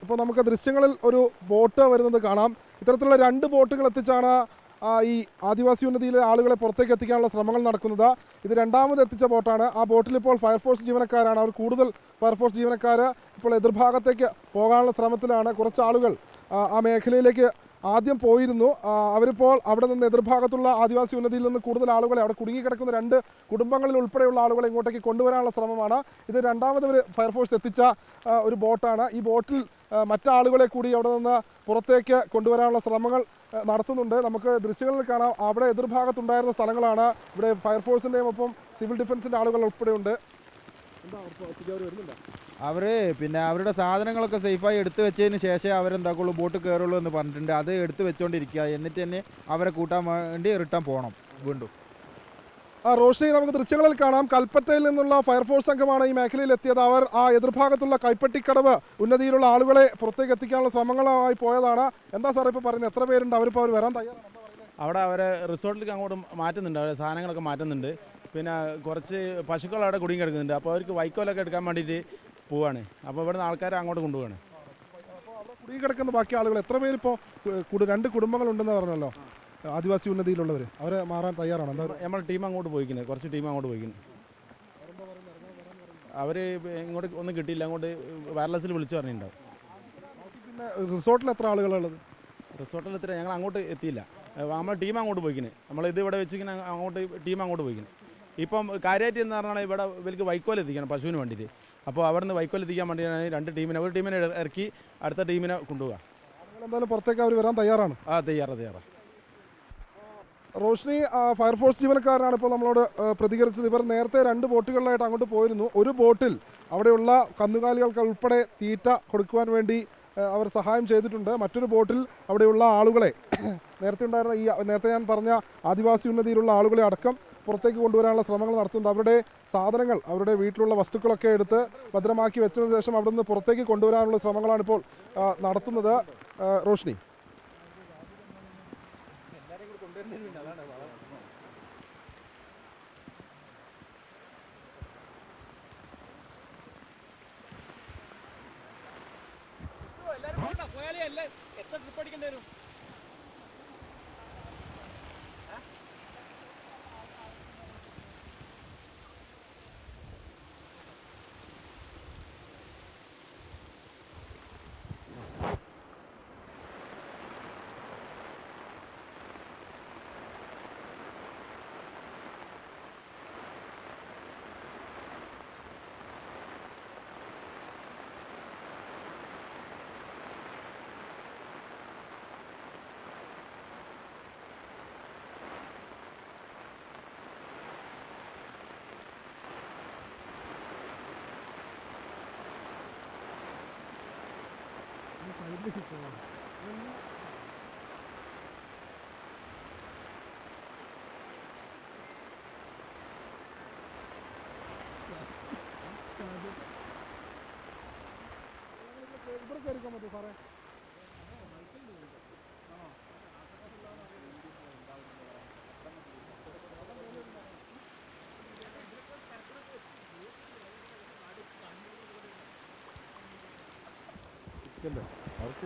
അപ്പോൾ നമുക്ക് ദൃശ്യങ്ങളിൽ ഒരു ബോട്ട് വരുന്നത് കാണാം. ഇത്തരത്തിലുള്ള 2 ബോട്ടുകൾ എത്തിച്ചാണ് ഈ ആദിവാസി ഉന്നതിയിലെ ആളുകളെ പുറത്തേക്ക് എത്തിക്കാനുള്ള ശ്രമങ്ങൾ നടക്കുന്നത്. ഇത് രണ്ടാമത് എത്തിച്ച ബോട്ടാണ്. ആ ബോട്ടിൽ ഇപ്പോൾ ഫയർഫോഴ്സ് ജീവനക്കാരാണ്. അവർ കൂടുതൽ ഫയർഫോഴ്സ് ജീവനക്കാർ ഇപ്പോൾ എതിർഭാഗത്തേക്ക് പോകാനുള്ള ശ്രമത്തിലാണ്. കുറച്ച് ആളുകൾ ആ മേഖലയിലേക്ക് ആദ്യം പോയിരുന്നു. അവരിപ്പോൾ അവിടെ നിന്ന് എതിർഭാഗത്തുള്ള ആദിവാസി ഉന്നതിയിൽ നിന്ന് കൂടുതൽ ആളുകളെ, അവിടെ കുടുങ്ങിക്കിടക്കുന്ന 2 കുടുംബങ്ങളിൽ ഉൾപ്പെടെയുള്ള ആളുകളെ ഇങ്ങോട്ടേക്ക് കൊണ്ടുവരാനുള്ള ശ്രമമാണ്. ഇത് രണ്ടാമത് ഫയർഫോഴ്സ് എത്തിച്ച ഒരു ബോട്ടാണ്. ഈ ബോട്ടിൽ മറ്റാളുകളെ കൂടി അവിടെ നിന്ന് പുറത്തേക്ക് കൊണ്ടുവരാനുള്ള ശ്രമങ്ങൾ നടത്തുന്നുണ്ട്. നമുക്ക് ദൃശ്യങ്ങളിൽ കാണാം. അവിടെ എതിർഭാഗത്തുണ്ടായിരുന്ന സ്ഥലങ്ങളാണ്. ഇവിടെ ഫയർഫോഴ്സിൻ്റെയും ഒപ്പം സിവിൽ ഡിഫൻസിൻ്റെ ആളുകൾ ഉൾപ്പെടെയുണ്ട്. അവർ പിന്നെ അവരുടെ സാധനങ്ങളൊക്കെ സേഫായി എടുത്തു വെച്ചതിന് ശേഷം അവരെന്താക്കുള്ളൂ ബോട്ട് കയറുള്ളൂ എന്ന് പറഞ്ഞിട്ടുണ്ട്. അത് എടുത്തു വെച്ചുകൊണ്ടിരിക്കുക. എന്നിട്ട് തന്നെ അവരെ കൂട്ടാൻ വേണ്ടി റിട്ടേൺ പോകണം വീണ്ടും. റോഷി, നമുക്ക് ദൃശ്യങ്ങളിൽ കാണാം. കൽപ്പറ്റയിൽ നിന്നുള്ള ഫയർഫോഴ്സ് സംഘമാണ് ഈ മേഖലയിൽ എത്തിയത്. അവർ ആ എതിർഭാഗത്തുള്ള കൈപ്പട്ടിക്കടവ് ഉന്നതിയിലുള്ള ആളുകളെ പുറത്തേക്ക് എത്തിക്കാനുള്ള ശ്രമങ്ങളുമായി പോയതാണ്. എന്താ സാർ ഇപ്പോൾ പറയുന്നത്? എത്ര പേരുണ്ട്? അവരിപ്പോൾ അവർ വരാൻ തയ്യാറാണ്? അവിടെ അവരെ റിസോർട്ടിലേക്ക് അങ്ങോട്ട് മാറ്റുന്നുണ്ട്. അവരെ സാധനങ്ങളൊക്കെ മാറ്റുന്നുണ്ട്. പിന്നെ കുറച്ച് പശുക്കൾ അവിടെ കുടുങ്ങി കിടക്കുന്നുണ്ട്. അപ്പോൾ അവർക്ക് വൈക്കോലൊക്കെ എടുക്കാൻ വേണ്ടിയിട്ട് പോവാണ്. അപ്പോൾ ഇവിടുന്ന് ആൾക്കാരെ അങ്ങോട്ട് കൊണ്ടുപോവാണ്. കുടുങ്ങി കിടക്കുന്ന ബാക്കി ആളുകൾ എത്ര പേരിപ്പോൾ 2 കുടുംബങ്ങളുണ്ടെന്ന് പറഞ്ഞല്ലോ, ആദിവാസി ഉന്നതിയിലുള്ളവർ, അവർ മാറാൻ തയ്യാറാണ്? എന്താ നമ്മൾ ടീം അങ്ങോട്ട് പോയിക്കുന്നത്, കുറച്ച് ടീം അങ്ങോട്ട് പോയിക്കുന്നത്. അവർ ഇങ്ങോട്ട് ഒന്നും കിട്ടിയില്ല. അങ്ങോട്ട് വയർലെസ്സിൽ വിളിച്ചു പറഞ്ഞിട്ടുണ്ടാവും. പിന്നെ റിസോർട്ടിൽ എത്ര ആളുകളുള്ളത്? റിസോർട്ടിൽ എത്ര ഞങ്ങൾ അങ്ങോട്ട് എത്തിയില്ല. നമ്മൾ ടീം അങ്ങോട്ട് പോയിക്കുന്നത്. നമ്മൾ ഇത് ഇവിടെ വെച്ചിങ്ങനെ അങ്ങോട്ട് ടീം അങ്ങോട്ട് പോയിക്കുന്നത്. ഇപ്പം കാര്യമായിട്ട് എന്ന് പറഞ്ഞാൽ ഇവിടെ ഇവർക്ക് വൈക്കോൽ എത്തിക്കണം പശുവിന് വേണ്ടിയിട്ട്. അപ്പോൾ അവിടെ നിന്ന് വൈക്കോൽ എത്തിക്കാൻ വേണ്ടിയാണ് 2 ടീമിനെ, ഒരു ടീമിനെ ഇറക്കി അടുത്ത ടീമിനെ കൊണ്ടുപോകുക. എന്തായാലും പുറത്തേക്ക് അവർ വരാൻ തയ്യാറാണ്? തയ്യാറാണ്. റോഷ്നി, ഫയർഫോഴ്സ് ജീവനക്കാരനാണ് ഇപ്പോൾ നമ്മളോട് പ്രതികരിച്ചത്. ഇവർ നേരത്തെ 2 ബോട്ടുകളിലായിട്ട് അങ്ങോട്ട് പോയിരുന്നു. ഒരു ബോട്ടിൽ അവിടെയുള്ള കന്നുകാലികൾക്ക് ഉൾപ്പെടെ തീറ്റ കൊടുക്കുവാൻ വേണ്ടി അവർ സഹായം ചെയ്തിട്ടുണ്ട്. മറ്റൊരു ബോട്ടിൽ അവിടെയുള്ള ആളുകളെ, നേരത്തെ ഞാൻ പറഞ്ഞ ആദിവാസി ഉന്നതിയിലുള്ള ആളുകളെ അടക്കം പുറത്തേക്ക് കൊണ്ടുവരാനുള്ള ശ്രമങ്ങൾ നടത്തുന്നുണ്ട്. അവരുടെ സാധനങ്ങൾ, അവരുടെ വീട്ടിലുള്ള വസ്തുക്കളൊക്കെ എടുത്ത് ഭദ്രമാക്കി വെച്ചതിന് ശേഷം അവിടെ നിന്ന് പുറത്തേക്ക് കൊണ്ടുവരാനുള്ള ശ്രമങ്ങളാണ് ഇപ്പോൾ നടത്തുന്നത്. റോഷ്നി, എത്ര ട്രിപ്പ് അടിക്കേണ്ടി വരും? സാറേ, അവർക്ക്